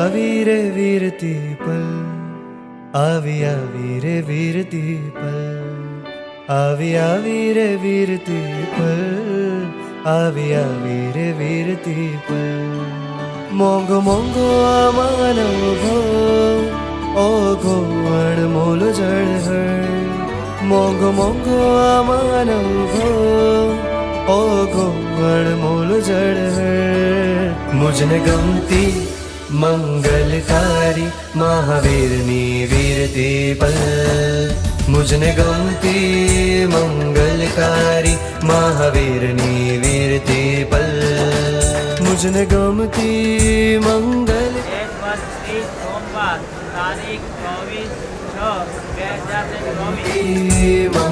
રે વીરતી પલ, આવી રે વીરતી પલ, આવી રે વીરતી પલ, આવી રે વીરતી પલ. મોંઘો મોંઘો આ માનવ ભાવ, ઓઘો અણમોલ જળહળ. મોંઘો મોંઘો આ માનવ ભાવ, ઓઘો અણમોલ જળહળ. મુજને ગમતી મંગલકારી મહાવીરની વીરતી પલ. મુજને ગમતી મંગલકારી મહાવીરની વીરતી પલ. મુજને ગમતી મંગલ. એક વર્ષ સોમવાર તારીખ 24/6/2024.